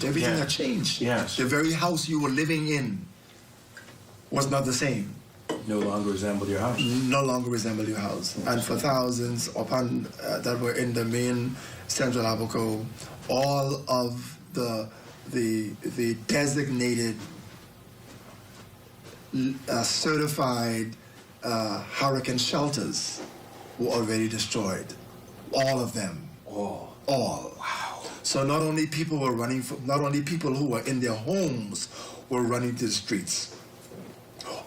Everything had changed. Yes. The very house you were living in was not the same. No longer resembled your house. No longer resembled your house. And for thousands upon that were in the main central Abaco, all of the designated certified hurricane shelters were already destroyed. All of them. All. Wow. So not only people who were in their homes were running to the streets.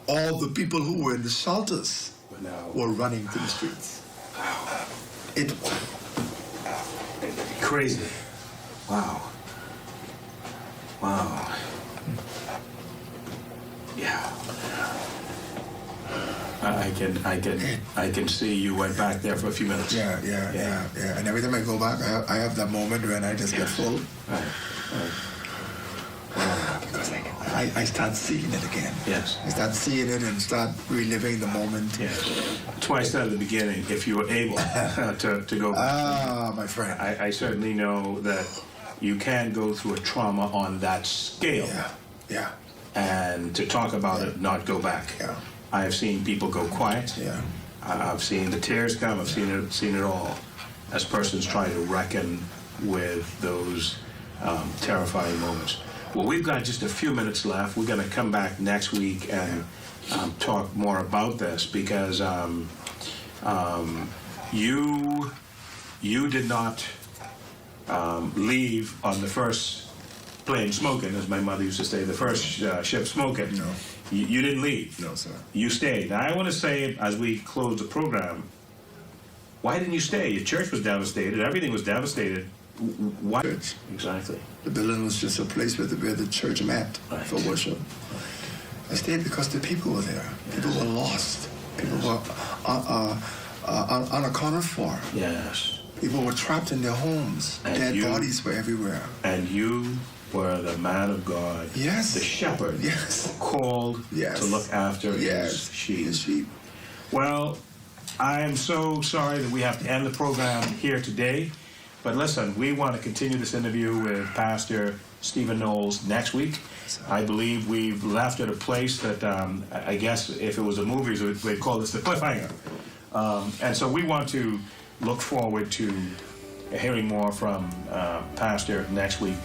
All the people who were in the shelters were running to the streets. Wow. It crazy. Wow. Yeah. I can see you went back there for a few minutes. Yeah. And every time I go back, I have that moment when I just get full. Right. Because I start seeing it again. Yes. I start seeing it and start reliving the moment. Yeah. That's why I said at the beginning, if you were able to go back. My friend. I certainly know that you can go through a trauma on that scale. Yeah. And to talk about it, not go back. Yeah. I have seen people go quiet. Yeah. I've seen the tears come. I've seen it all as persons try to reckon with those terrifying moments. Well, we've got just a few minutes left. We're going to come back next week and talk more about this because you did not leave on the first plane smoking, as my mother used to say, the first ship smoking. No. You didn't leave. No, sir. You stayed. Now, I want to say, as we close the program, why didn't you stay? Your church was devastated. Everything was devastated. Why? Church. Exactly. The building was just a place where the church met for worship. I stayed because the people were there. People were lost. People were unaccounted for. Yes. People were trapped in their homes. And Dead bodies were everywhere. And you were the man of God. Yes. The shepherd. Yes. Called Yes. to look after his sheep. His sheep. Well, I am so sorry that we have to end the program here today. But listen, we want to continue this interview with Pastor Stephen Knowles next week. I believe we've left at a place that I guess if it was a movie, we'd call this the cliffhanger. And so we want to look forward to hearing more from Pastor next week.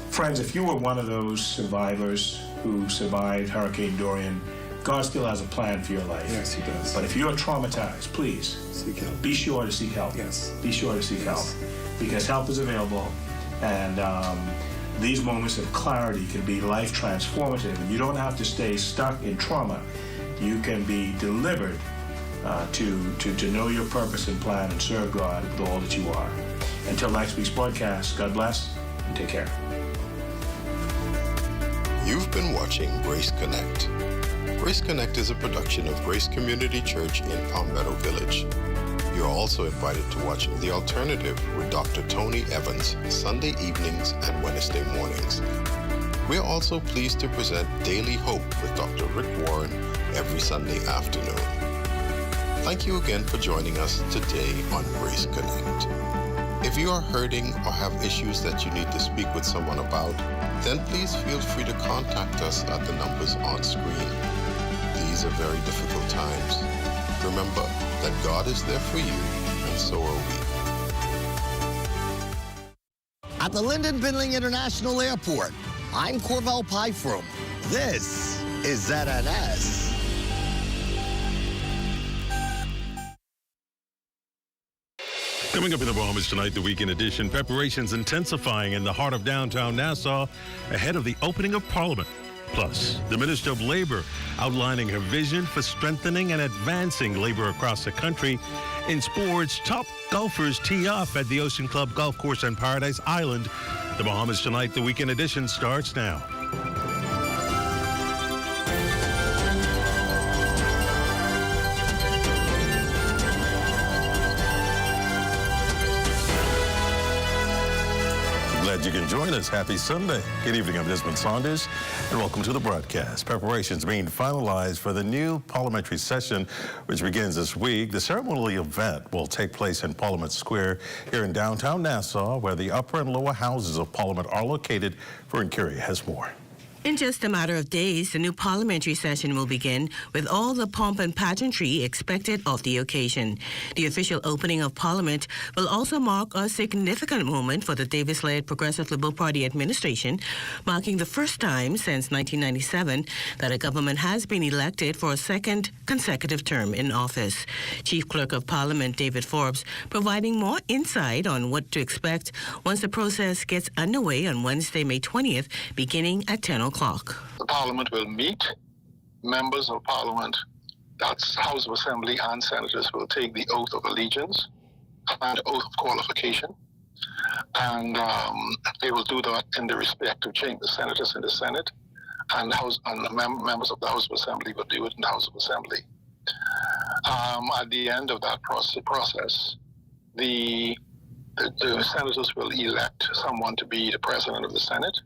Friends, if you were one of those survivors who survived Hurricane Dorian, God still has a plan for your life. Yes, he does. But if you're traumatized, please Seek help. be sure to seek help. Yes. Be sure to seek help because help is available. And these moments of clarity can be life transformative. And you don't have to stay stuck in trauma. You can be delivered to know your purpose and plan and serve God with all that you are. Until next week's broadcast, God bless and take care. You've been watching Grace Connect. Grace Connect is a production of Grace Community Church in Palmetto Village. You're also invited to watch The Alternative with Dr. Tony Evans Sunday evenings and Wednesday mornings. We're also pleased to present Daily Hope with Dr. Rick Warren every Sunday afternoon. Thank you again for joining us today on Grace Connect. If you are hurting or have issues that you need to speak with someone about, then please feel free to contact us at the numbers on screen. These are very difficult times. Remember that God is there for you, and so are we. At the Lyndon Bindling International Airport, I'm Corvell Pyfrom. This is ZNS. Coming up in the Bahamas tonight, the weekend edition, preparations intensifying in the heart of downtown Nassau ahead of the opening of Parliament. Plus, the Minister of Labor outlining her vision for strengthening and advancing labor across the country. In sports, top golfers tee off at the Ocean Club Golf Course on Paradise Island. The Bahamas tonight, the weekend edition starts now. you can join us. Happy Sunday. Good evening. I'm Desmond Saunders, and welcome to the broadcast. Preparations being finalized for the new parliamentary session, which begins this week. The ceremonial event will take place in Parliament Square here in downtown Nassau, where the upper and lower houses of Parliament are located. Vern Curry has more. In just a matter of days, the new parliamentary session will begin with all the pomp and pageantry expected of the occasion. The official opening of Parliament will also mark a significant moment for the Davis-led Progressive Liberal Party administration, marking the first time since 1997 that a government has been elected for a second consecutive term in office. Chief Clerk of Parliament David Forbes providing more insight on what to expect once the process gets underway on Wednesday, May 20th, beginning at 10 o'clock. The Parliament will meet. Members of Parliament, that's House of Assembly and Senators, will take the oath of allegiance and oath of qualification. And they will do that in the respective chambers. Senators in the Senate and members of the House of Assembly will do it in the House of Assembly. At the end of that process, the senators will elect someone to be the President of the Senate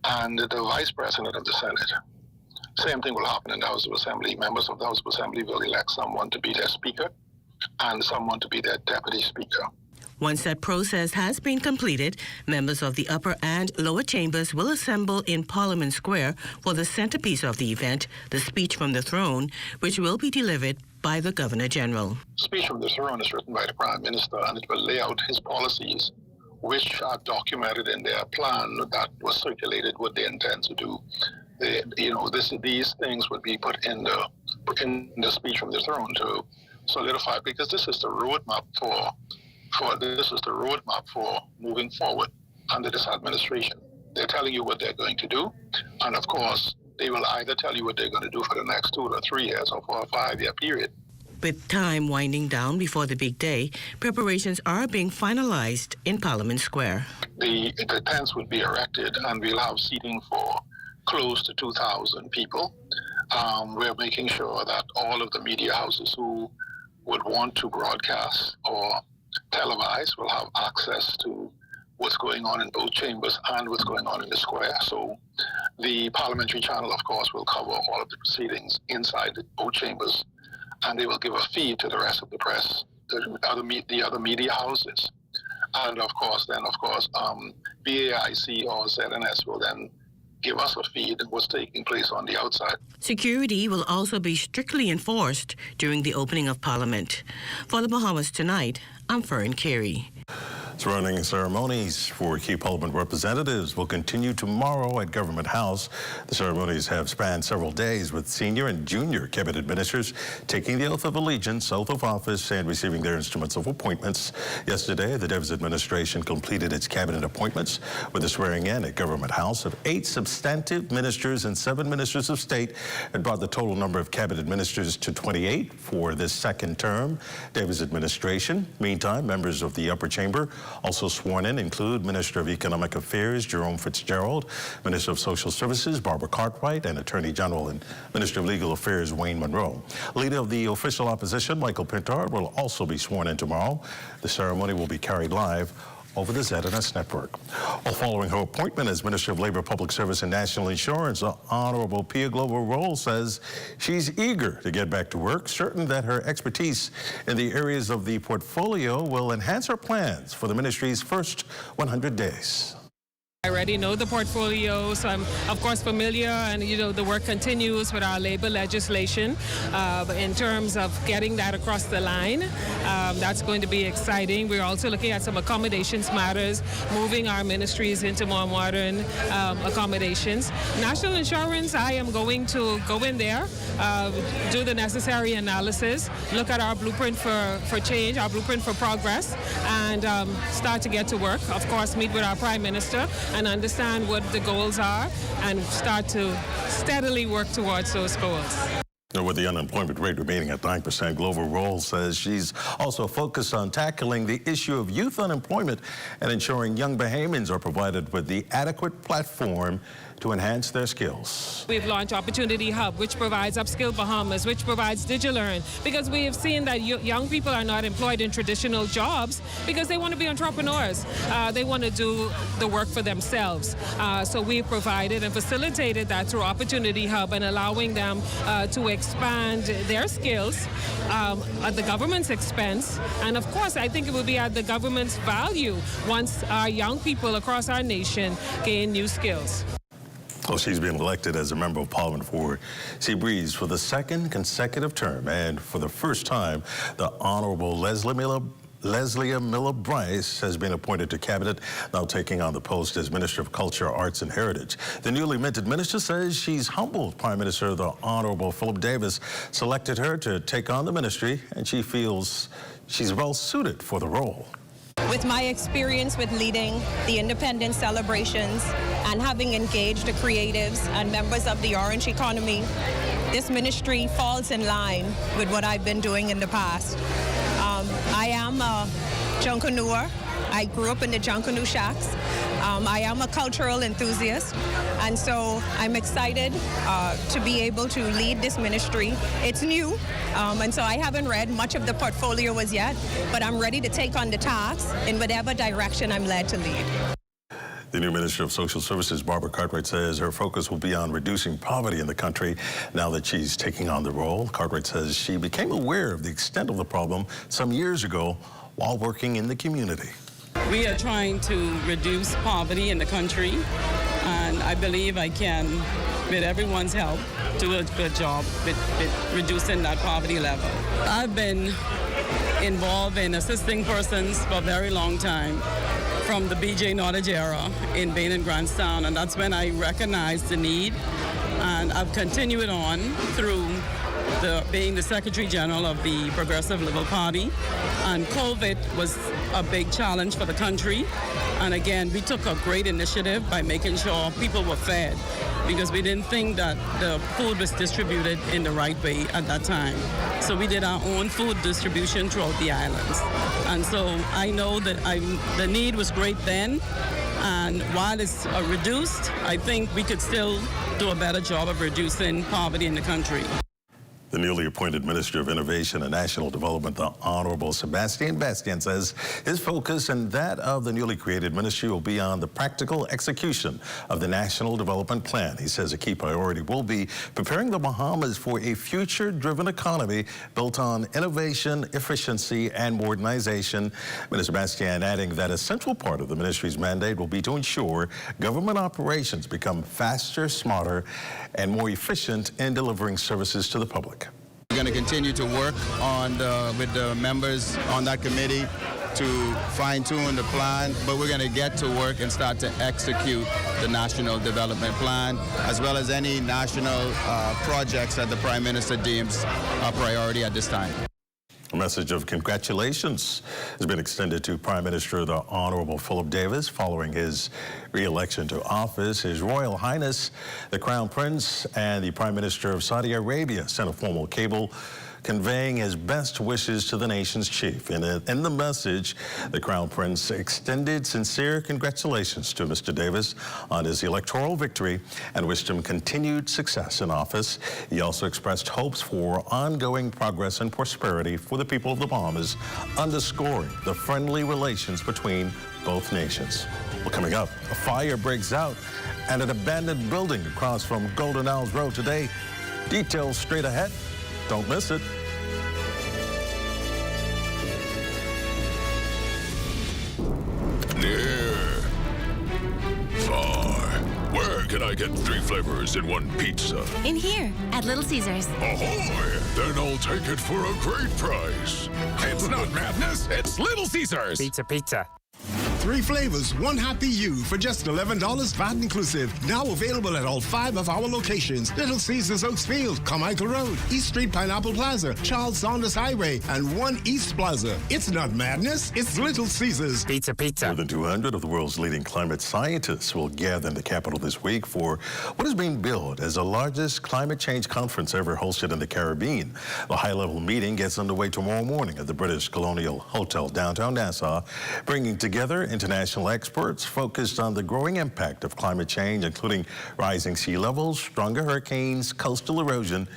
and the Vice President of the Senate. Same thing will happen in the House of Assembly. Members of the House of Assembly will elect someone to be their Speaker and someone to be their Deputy Speaker. Once that process has been completed, members of the upper and lower chambers will assemble in Parliament Square for the centerpiece of the event, the speech from the throne, which will be delivered by the Governor-General. Speech from the throne is written by the Prime Minister, and it will lay out his policies, which are documented in their plan that was circulated, what they intend to do. These things would be put in the speech from the throne to solidify, because this is the roadmap for moving forward under this administration. They're telling you what they're going to do, and of course, they will either tell you what they're going to do for the next 2 or 3 years or for a 5-year period. With time winding down before the big day, preparations are being finalized in Parliament Square. The tents would be erected, and we'll have seating for close to 2,000 people. We're making sure that all of the media houses who would want to broadcast or televise will have access to what's going on in both chambers and what's going on in the square. So the parliamentary channel, of course, will cover all of the proceedings inside both chambers, and they will give a feed to the rest of the press, the other media houses. And of course, BAIC or ZNS will then give us a feed of what's taking place on the outside. Security will also be strictly enforced during the opening of Parliament. For the Bahamas Tonight, I'm Vern Curry. Surrounding ceremonies for key Parliament representatives will continue tomorrow at Government House. The ceremonies have spanned several days, with senior and junior cabinet ministers taking the oath of allegiance, oath of office, and receiving their instruments of appointments. Yesterday, the Davis administration completed its cabinet appointments with the swearing in at Government House of 8 substantive ministers and 7 ministers of state. It brought the total number of cabinet ministers to 28 for this second term. Davis administration. Meantime, members of the upper chamber also sworn in include Minister of Economic Affairs Jerome Fitzgerald, Minister of Social Services Barbara Cartwright, and Attorney General and Minister of Legal Affairs Wayne Monroe. Leader of the official opposition Michael Pintard will also be sworn in tomorrow. The ceremony will be carried live over the ZNS network. Well, following her appointment as Minister of Labor, Public Service and National Insurance, Honorable Pia Glover Roll says she's eager to get back to work, certain that her expertise in the areas of the portfolio will enhance her plans for the ministry's first 100 days. I already know the portfolio, so I'm of course familiar, and the work continues with our labor legislation in terms of getting that across the line. That's going to be exciting. We're also looking at some accommodations matters, moving our ministries into more modern accommodations. National insurance, I am going to go in there, do the necessary analysis, look at our blueprint for change, our blueprint for progress, and start to get to work. Of course, meet with our Prime Minister and understand what the goals are and start to steadily work towards those goals. With the unemployment rate remaining at 9%, Global Role says she's also focused on tackling the issue of youth unemployment and ensuring young Bahamians are provided with the adequate platform to enhance their skills. We've launched Opportunity Hub, which provides Upskill Bahamas, which provides DigiLearn, because we have seen that young people are not employed in traditional jobs because they want to be entrepreneurs. They want to do the work for themselves. So we've provided and facilitated that through Opportunity Hub and allowing them to expand their skills at the government's expense. And of course, I think it will be at the government's value once our young people across our nation gain new skills. Well, she's been elected as a member of Parliament for Seabreeze for the second consecutive term, and for the first time, the Honorable Leslie Miller Bryce has been appointed to cabinet, now taking on the post as Minister of Culture, Arts and Heritage. The newly minted minister says she's humbled Prime Minister the Honorable Philip Davis selected her to take on the ministry, and she feels she's well suited for the role. With my experience with leading the independence celebrations and having engaged the creatives and members of the orange economy, this ministry falls in line with what I've been doing in the past. I am a junkanoo. I grew up in the junkanoo shacks. I am a cultural enthusiast, and so I'm excited to be able to lead this ministry. It's new, and so I haven't read much of the portfolio as yet, but I'm ready to take on the task in whatever direction I'm led to lead. The new Minister of Social Services, Barbara Cartwright, says her focus will be on reducing poverty in the country now that she's taking on the role. Cartwright says she became aware of the extent of the problem some years ago while working in the community. We are trying to reduce poverty in the country, and I believe I can, with everyone's help, do a good job with reducing that poverty level. I've been involved in assisting persons for a very long time, from the B.J. Nottage era in Bain and Grantstown, and that's when I recognized the need, and I've continued on through being the Secretary General of the Progressive Liberal Party, and COVID was a big challenge for the country. And again, we took a great initiative by making sure people were fed, because we didn't think that the food was distributed in the right way at that time. So we did our own food distribution throughout the islands. And so I know that the need was great then, and while it's reduced, I think we could still do a better job of reducing poverty in the country. The newly appointed Minister of Innovation and National Development, the Honorable Sebastian Bastian, says his focus and that of the newly created ministry will be on the practical execution of the National Development Plan. He says a key priority will be preparing the Bahamas for a future-driven economy built on innovation, efficiency, and modernization. Minister Bastian adding that a central part of the ministry's mandate will be to ensure government operations become faster, smarter, and more efficient in delivering services to the public. We're going to continue to work with the members on that committee to fine-tune the plan, but we're going to get to work and start to execute the National Development Plan, as well as any national projects that the Prime Minister deems a priority at this time. A message of congratulations has been extended to Prime Minister the Honorable Philip Davis following his re-election to office. His Royal Highness, the Crown Prince, and the Prime Minister of Saudi Arabia sent a formal cable conveying his best wishes to the nation's chief. In the message, the Crown Prince extended sincere congratulations to Mr. Davis on his electoral victory and wished him continued success in office. He also expressed hopes for ongoing progress and prosperity for the people of the Bahamas, underscoring the friendly relations between both nations. Well, coming up, a fire breaks out at an abandoned building across from Golden Isles Road today. Details straight ahead. Don't miss it. Near, far, where can I get 3 flavors in one pizza? In here, at Little Caesars. Ahoy! Then I'll take it for a great price. It's not madness, it's Little Caesars. Pizza, pizza. 3 flavors, 1 happy you for just $11 VAT inclusive. Now available at all 5 of our locations. Little Caesars Oaksfield, Carmichael Road, East Street Pineapple Plaza, Charles Saunders Highway, and 1 East Plaza. It's not madness, it's Little Caesars. Pizza. More than 200 of the world's leading climate scientists will gather in the capital this week for what is being billed as the largest climate change conference ever hosted in the Caribbean. The high-level meeting gets underway tomorrow morning at the British Colonial Hotel downtown Nassau, bringing together international experts focused on the growing impact of climate change, including rising sea levels, stronger hurricanes, coastal erosion,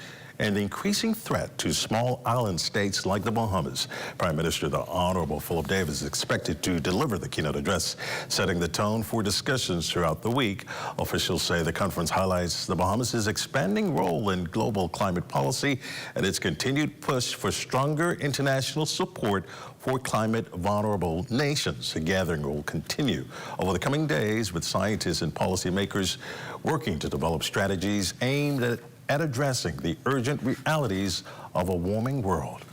and the increasing threat to small island states like the Bahamas. Prime Minister the Honorable Philip Davis is expected to deliver the keynote address, setting the tone for discussions throughout the week. Officials say the conference highlights the Bahamas' expanding role in global climate policy and its continued push for stronger international support for climate vulnerable nations. The gathering will continue over the coming days with scientists and policymakers working to develop strategies aimed at addressing the urgent realities of a warming world.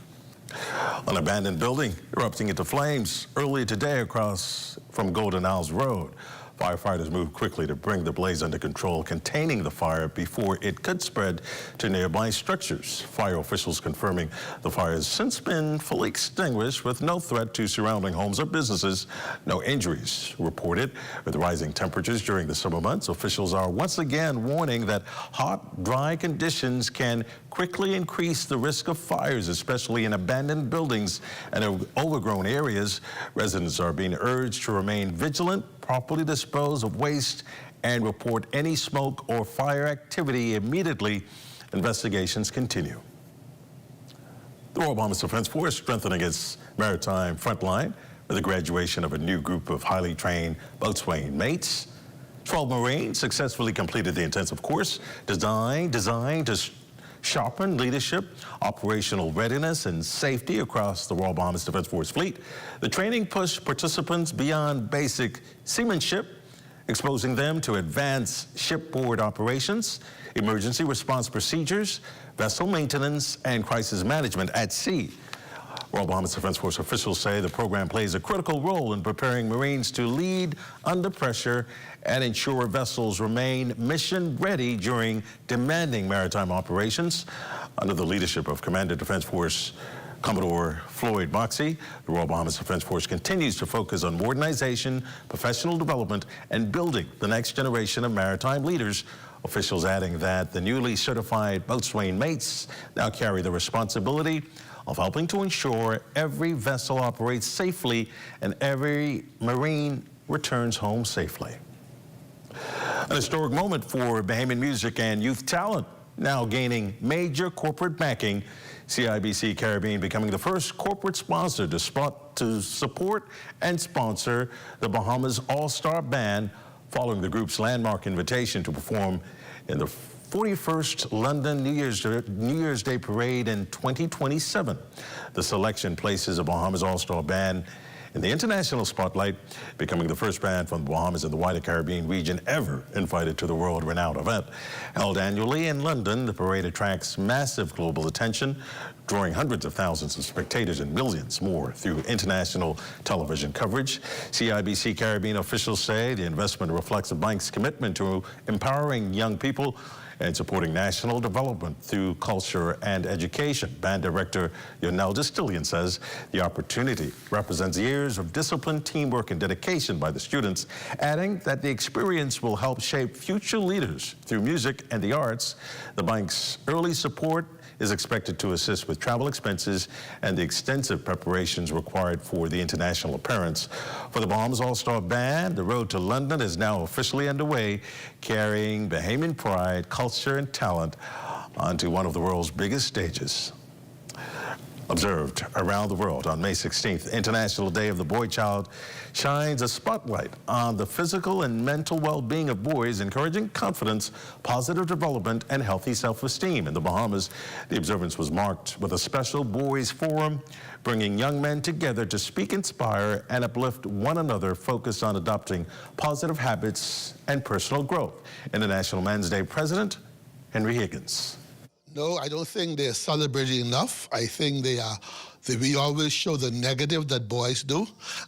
An abandoned building erupting into flames early today across from Golden Isles Road. Firefighters moved quickly to bring the blaze under control, containing the fire before it could spread to nearby structures. Fire officials confirming the fire has since been fully extinguished with no threat to surrounding homes or businesses. No injuries reported. With rising temperatures during the summer months, officials are once again warning that hot, dry conditions can quickly increase the risk of fires, especially in abandoned buildings and overgrown areas. Residents are being urged to remain vigilant, properly dispose of waste, and report any smoke or fire activity immediately. Investigations continue. The Royal Bahamas Defense Force strengthening its maritime front line with the graduation of a new group of highly trained boatswain mates. 12 Marines successfully completed the intensive course designed to sharpen leadership, operational readiness, and safety across the Royal Bahamas Defense Force fleet. The training pushed participants beyond basic seamanship, exposing them to advanced shipboard operations, emergency response procedures, vessel maintenance, and crisis management at sea. Royal Bahamas Defense Force officials say the program plays a critical role in preparing Marines to lead under pressure and ensure vessels remain mission ready during demanding maritime operations. Under the leadership of Commander Defense Force Commodore Floyd Moxey, the Royal Bahamas Defense Force continues to focus on modernization, professional development, and building the next generation of maritime leaders. Officials adding that the newly certified boatswain mates now carry the responsibility of helping to ensure every vessel operates safely and every Marine returns home safely. An historic moment for Bahamian music and youth talent, now gaining major corporate backing. CIBC Caribbean becoming the first corporate sponsor to support and sponsor the Bahamas All-Star Band, following the group's landmark invitation to perform in the 41st London New Year's Day Parade in 2027. The selection places the Bahamas All-Star Band in the international spotlight, becoming the first band from the Bahamas and the wider Caribbean region ever invited to the world-renowned event. Held annually in London, the parade attracts massive global attention, drawing hundreds of thousands of spectators and millions more through international television coverage. CIBC Caribbean officials say the investment reflects the bank's commitment to empowering young people and supporting national development through culture and education. Band director Yonel Distillion says the opportunity represents years of discipline, teamwork, and dedication by the students, adding that the experience will help shape future leaders through music and the arts. The bank's early support is expected to assist with travel expenses and the extensive preparations required for the international appearance. For the Bahamas All-Star Band, the road to London is now officially underway, carrying Bahamian pride, culture, and talent onto one of the world's biggest stages. Observed around the world on May 16th, International Day of the Boychild, shines a spotlight on the physical and mental well-being of boys, encouraging confidence, positive development, and healthy self-esteem. In the Bahamas, the observance was marked with a special boys forum, bringing young men together to speak, inspire, and uplift one another, focused on adopting positive habits and personal growth. International Men's Day President Henry Higgins. No, I don't think they're celebrating enough. I think they are We always show the negative that boys do,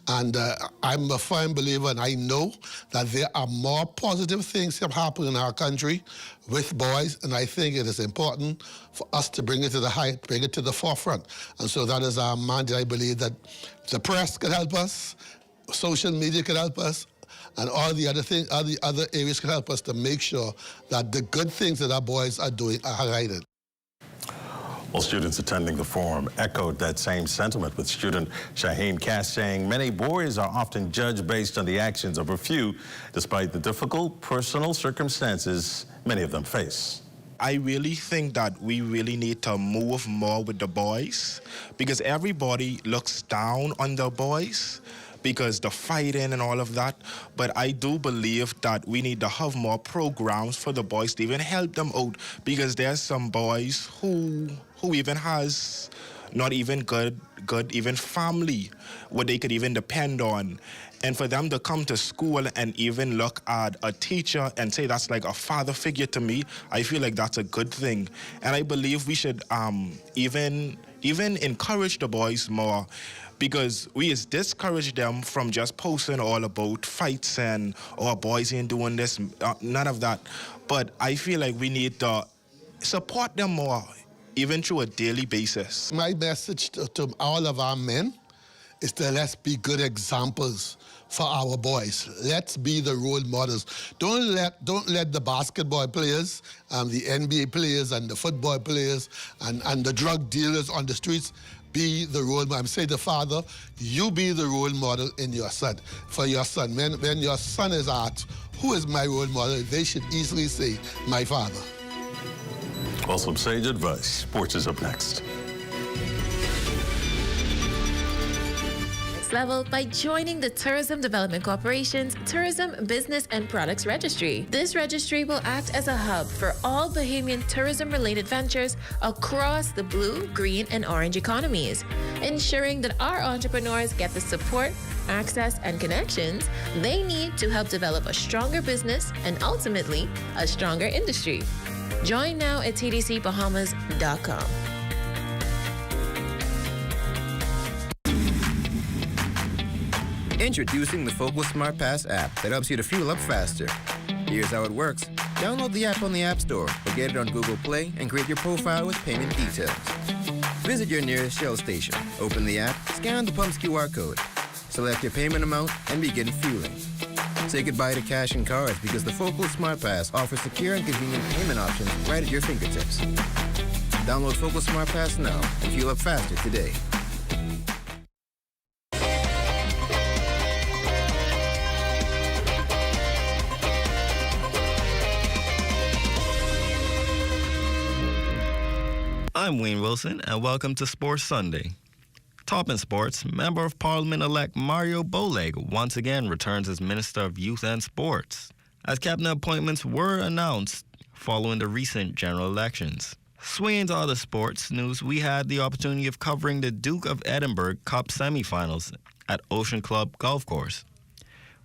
and I'm a firm believer, and I know that there are more positive things that happen in our country with boys, and I think it is important for us to bring it to the forefront. And so that is our mandate. I believe that the press can help us, social media can help us, and all the other things, all the other areas can help us to make sure that the good things that our boys are doing are highlighted. Well, students attending the forum echoed that same sentiment, with student Shaheen Cass saying many boys are often judged based on the actions of a few, despite the difficult personal circumstances many of them face. I really think that we really need to move more with the boys, because everybody looks down on the boys because the fighting and all of that. But I do believe that we need to have more programs for the boys to even help them out, because there's some boys who even has not even good even family what they could even depend on. And for them to come to school and even look at a teacher and say that's like a father figure to me, I feel like that's a good thing. And I believe we should even encourage the boys more, because we is discourage them from just posting all about fights and, oh, boys ain't doing this, none of that. But I feel like we need to support them more, even through a daily basis. My message to all of our men is to let's be good examples for our boys. Let's be the role models. Don't let the basketball players, the NBA players and the football players and the drug dealers on the streets be the role model. I'm saying to father, you be the role model in your son, for your son. When your son is asked, who is my role model, they should easily say, my father. Well, some sage advice. Sports is up next. Level by joining the Tourism Development Corporation's Tourism Business and Products Registry. This registry will act as a hub for all Bahamian tourism-related ventures across the blue, green, and orange economies, ensuring that our entrepreneurs get the support, access, and connections they need to help develop a stronger business and ultimately a stronger industry. Join now at tdcbahamas.com. Introducing the Focal Smart Pass app that helps you to fuel up faster. Here's how it works. Download the app on the App Store or get it on Google Play and create your profile with payment details. Visit your nearest Shell station, open the app, scan the pump's QR code, select your payment amount, and begin fueling. Say goodbye to cash and cards, because the Focal Smart Pass offers secure and convenient payment options right at your fingertips. Download Focal Smart Pass now and fuel up faster today. I'm Wayne Wilson, and welcome to Sports Sunday. Top in sports, Member of Parliament-elect Mario Bowleg once again returns as Minister of Youth and Sports, as cabinet appointments were announced following the recent general elections. Swaying to other sports news, we had the opportunity of covering the Duke of Edinburgh Cup semifinals at Ocean Club Golf Course,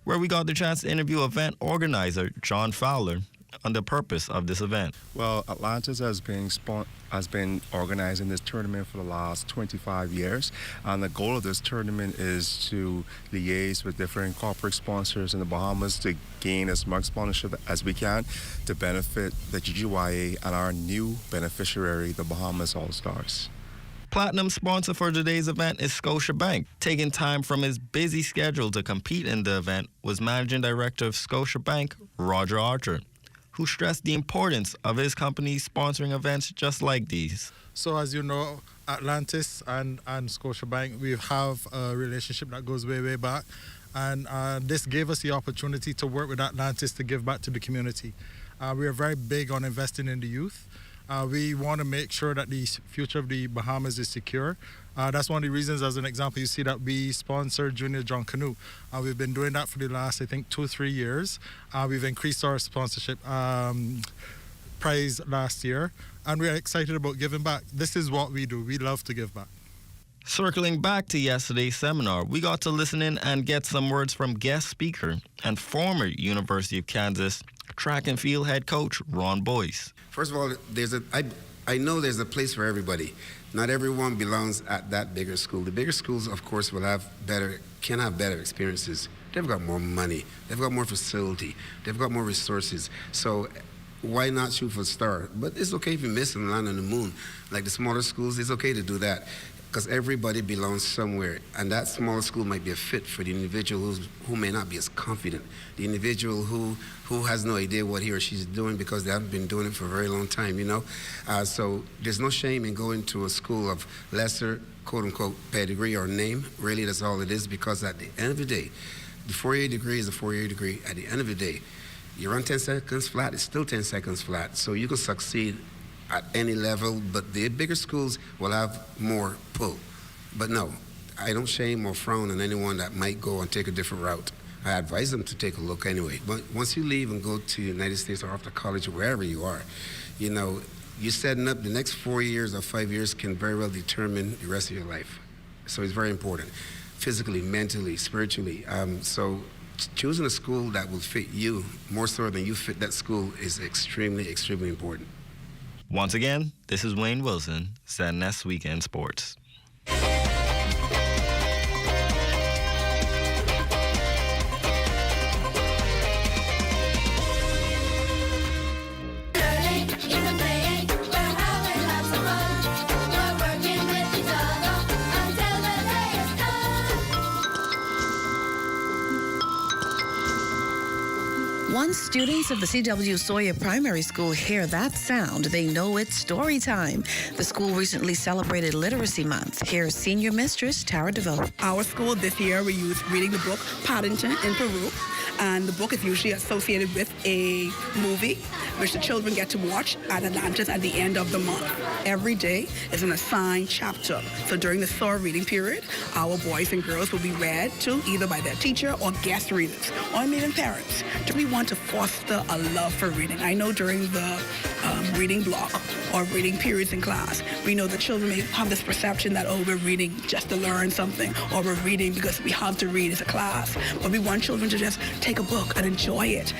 where we got the chance to interview event organizer John Fowler on the purpose of this event. Well, Atlantis has been organizing this tournament for the last 25 years, and the goal of this tournament is to liaise with different corporate sponsors in the Bahamas to gain as much sponsorship as we can to benefit the GGYA and our new beneficiary, the Bahamas All-Stars. Platinum sponsor for today's event is Scotiabank. Taking time from his busy schedule to compete in the event was Managing Director of Scotiabank, Roger Archer, who stressed the importance of his company sponsoring events just like these. So as you know, Atlantis and Scotiabank, we have a relationship that goes way, way back. And this gave us the opportunity to work with Atlantis to give back to the community. We are very big on investing in the youth. We want to make sure that the future of the Bahamas is secure. That's one of the reasons, as an example, you see that we sponsor Junior John Canoe. We've been doing that for the last, I think, 2-3 years. We've increased our sponsorship prize last year, and we're excited about giving back. This is what we do. We love to give back. Circling back to yesterday's seminar, we got to listen in and get some words from guest speaker and former University of Kansas track and field head coach Ron Boyce. First of all, I I know there's a place for everybody. Not everyone belongs at that bigger school. The bigger schools, of course, can have better experiences. They've got more money. They've got more facility. They've got more resources. So why not shoot for a star? But it's okay if you miss and land on the moon. Like the smaller schools, it's okay to do that because everybody belongs somewhere. And that smaller school might be a fit for the individual who may not be as confident, the individual who has no idea what he or she's doing because they haven't been doing it for a very long time, you know? So there's no shame in going to a school of lesser, quote-unquote, pedigree or name. Really, that's all it is, because at the end of the day, the four-year degree is a four-year degree. At the end of the day, you run 10 seconds flat, it's still 10 seconds flat. So you can succeed at any level, but the bigger schools will have more pull. But no, I don't shame or frown on anyone that might go and take a different route. I advise them to take a look anyway. But once you leave and go to the United States or after college or wherever you are, you know, you're setting up the next 4 years or 5 years can very well determine the rest of your life. So it's very important, physically, mentally, spiritually. So choosing a school that will fit you more so than you fit that school is extremely, extremely important. Once again, this is Wayne Wilson, ZNS Weekend Sports. Once students of the C.W. Sawyer Primary School hear that sound, they know it's story time. The school recently celebrated Literacy Month. Here's Senior Mistress Tara DeVoe. Our school this year, we use reading the book Paddington in Peru. And the book is usually associated with a movie, which the children get to watch at Atlantis at the end of the month. Every day is an assigned chapter. So during the SOAR reading period, our boys and girls will be read to either by their teacher or guest readers, or even parents. We want to foster a love for reading. I know during the reading block or reading periods in class, we know the children may have this perception that, oh, we're reading just to learn something, or we're reading because we have to read as a class. But we want children to just take a book and enjoy it.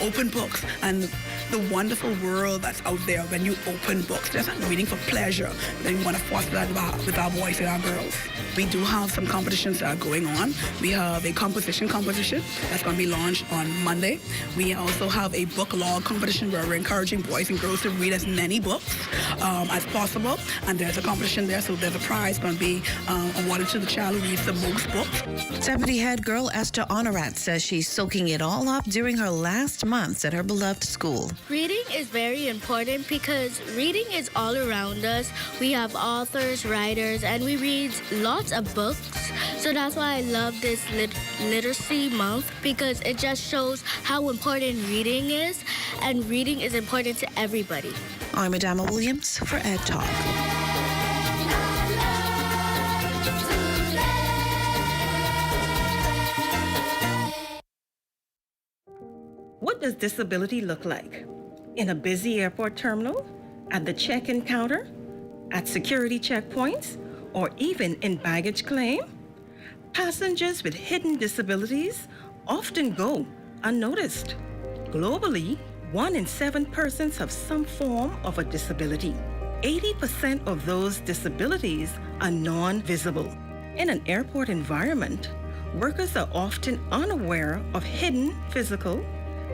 Open books and the wonderful world that's out there when you open books. Just not reading for pleasure. Then we want to foster that with our boys and our girls. We do have some competitions that are going on. We have a composition competition that's going to be launched on Monday. We also have a book log competition where we're encouraging boys and girls to read as many books as possible. And there's a competition there, so there's a prize going to be awarded to the child who reads the most books. Deputy Head Girl Esther Honorat says she's soaking it all up during her last months at her beloved school. Reading is very important because reading is all around us. We have authors, writers, and we read lots of books. So that's why I love this Literacy Month, because it just shows how important reading is, and reading is important to everybody. I'm Adama Williams for Ed Talk. What does disability look like? In a busy airport terminal, at the check-in counter, at security checkpoints, or even in baggage claim? Passengers with hidden disabilities often go unnoticed. Globally, 1 in 7 persons have some form of a disability. 80% of those disabilities are non-visible. In an airport environment, workers are often unaware of hidden physical,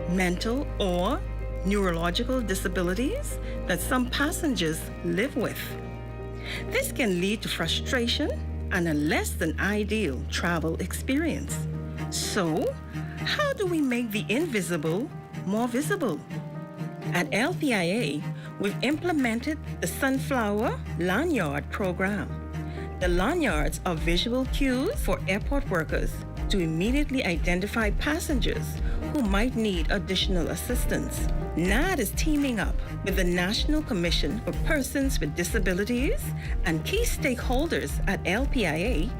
mental, or neurological disabilities that some passengers live with. This can lead to frustration and a less than ideal travel experience. So, how do we make the invisible more visible? At LPIA, we've implemented the Sunflower Lanyard program. The lanyards are visual cues for airport workers to immediately identify passengers who might need additional assistance. NAD is teaming up with the National Commission for Persons with Disabilities and key stakeholders at LPIA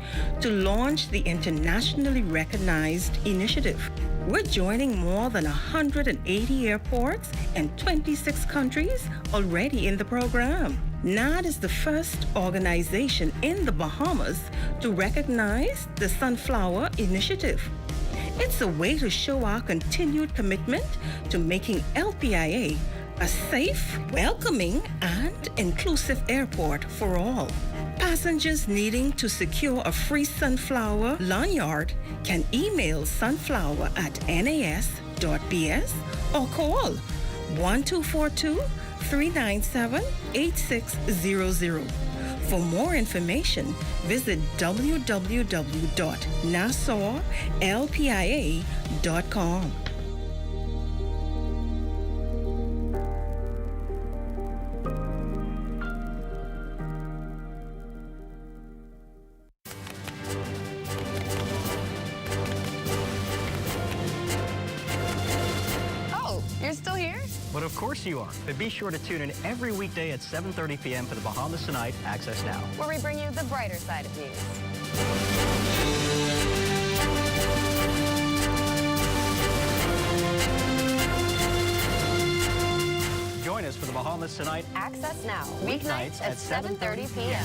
to launch the internationally recognized initiative. We're joining more than 180 airports and 26 countries already in the program. NAD is the first organization in the Bahamas to recognize the Sunflower Initiative. It's a way to show our continued commitment to making LPIA A safe, welcoming, and inclusive airport for all. Passengers needing to secure a free sunflower lanyard can email sunflower@nas.bs or call 1242-397-8600. For more information, visit www.nassauLPIA.com. You're still here? But of course you are. But be sure to tune in every weekday at 7:30 p.m. for the Bahamas Tonight Access Now, Where we bring you the brighter side of news. Join us for the Bahamas Tonight Access Now, weeknights at 7:30 p.m.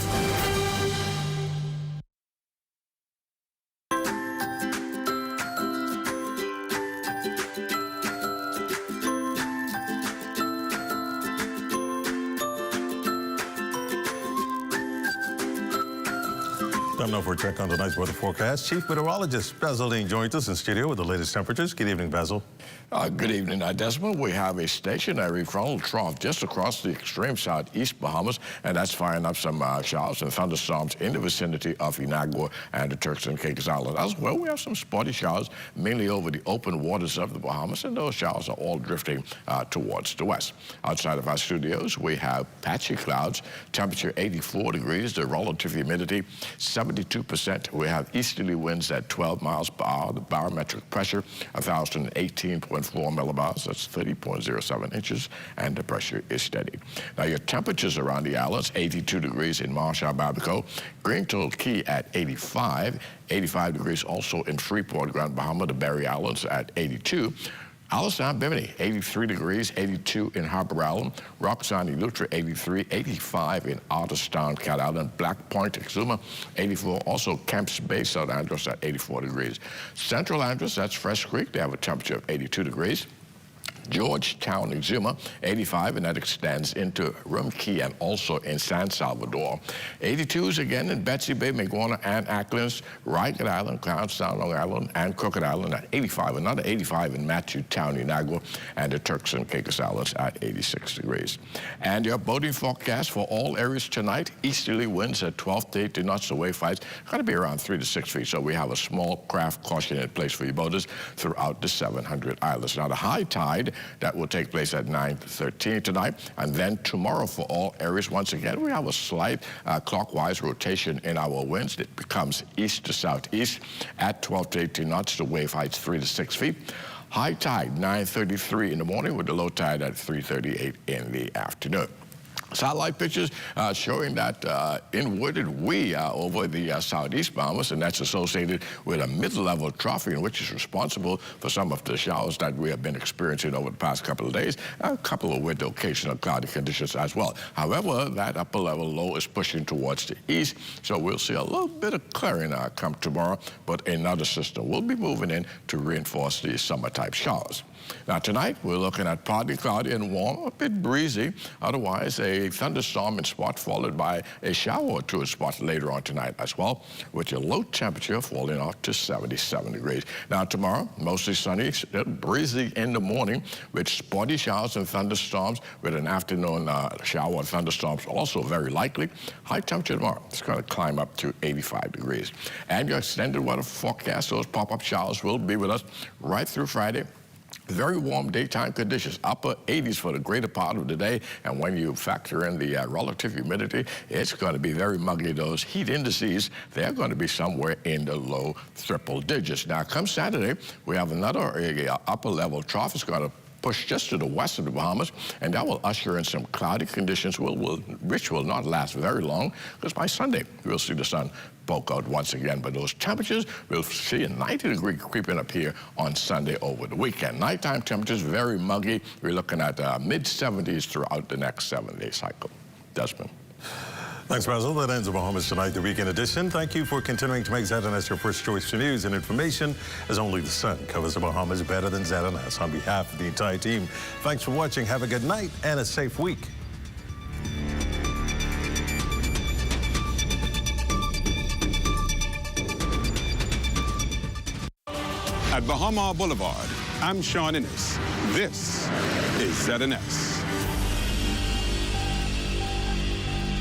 Time now for a check on tonight's weather forecast. Chief Meteorologist Basil Dean joins us in studio with the latest temperatures. Good evening, Basil. Good evening, Desmond. We have a stationary frontal trough just across the extreme southeast Bahamas, and that's firing up some showers and thunderstorms in the vicinity of Inagua and the Turks and Caicos Islands. As well, we have some spotty showers, mainly over the open waters of the Bahamas, and those showers are all drifting towards the west. Outside of our studios, we have patchy clouds, temperature 84 degrees, the relative humidity 72%. We have easterly winds at 12 miles per hour, the barometric pressure 1,018.4 millibars, that's 30.07 inches, and the pressure is steady. Now your temperatures around the islands, 82 degrees in Marshall, Barbacoa, Greentold Key at 85, 85 degrees also in Freeport, Grand Bahama, the Berry Islands at 82. Alice-Island, Bimini, 83 degrees, 82 in Harbour Island, Roxanne, Eleuthera, 83, 85 in Otterstown, Cat Island, Black Point, Exuma, 84, also Camps Bay, South Andros at 84 degrees. Central Andros, that's Fresh Creek, they have a temperature of 82 degrees. Georgetown, Exuma, 85, and that extends into Rum Key and also in San Salvador. 82s again in Betsy Bay, Maguana, and Acklands, Rycat Island, Clownstown, Long Island, and Crooked Island at 85. Another 85 in Matthew Town, Inagua, and the Turks and Caicos Islands at 86 degrees. And your boating forecast for all areas tonight, easterly winds at 12 to 18 knots, the wave heights going to be around 3 to 6 feet. So we have a small craft caution in place for your boaters throughout the 700 islands. Now the high tide, that will take place at 9:13 tonight. And then tomorrow for all areas, once again, we have a slight clockwise rotation in our winds. It becomes east to southeast at 12 to 18 knots. The wave heights 3 to 6 feet. High tide, 9:33 in the morning with the low tide at 3:38 in the afternoon. Satellite pictures showing that in Wooded Wee over the southeast Bahamas, and that's associated with a mid-level trophy, which is responsible for some of the showers that we have been experiencing over the past couple of days, a couple of with occasional cloudy conditions as well. However, that upper level low is pushing towards the east, so we'll see a little bit of clearing come tomorrow, but another system will be moving in to reinforce the summer-type showers. Now tonight, we're looking at partly cloudy and warm, a bit breezy. Otherwise, a thunderstorm in spot followed by a shower or two in spot later on tonight as well, with your low temperature falling off to 77 degrees. Now tomorrow, mostly sunny, breezy in the morning with spotty showers and thunderstorms with an afternoon shower and thunderstorms also very likely. High temperature tomorrow, it's going to climb up to 85 degrees. And your extended weather forecast, those pop-up showers will be with us right through Friday. Very warm daytime conditions, upper 80s for the greater part of the day. And when you factor in the relative humidity, it's going to be very muggy. Those heat indices, they're going to be somewhere in the low triple digits. Now, come Saturday, we have another upper level trough. It's going to push just to the west of the Bahamas, and that will usher in some cloudy conditions, which will not last very long, because by Sunday, we'll see the sun poke out once again. But those temperatures, we'll see a 90-degree creeping up here on Sunday over the weekend. Nighttime temperatures, very muggy. We're looking at mid-70s throughout the next 7-day cycle. Desmond. Thanks, Basil. That ends the Bahamas Tonight, the weekend edition. Thank you for continuing to make ZNS your first choice for news and information, as only the sun covers the Bahamas better than ZNS. On behalf of the entire team, thanks for watching. Have a good night and a safe week. At Bahama Boulevard, I'm Sean Innes. This is ZNS.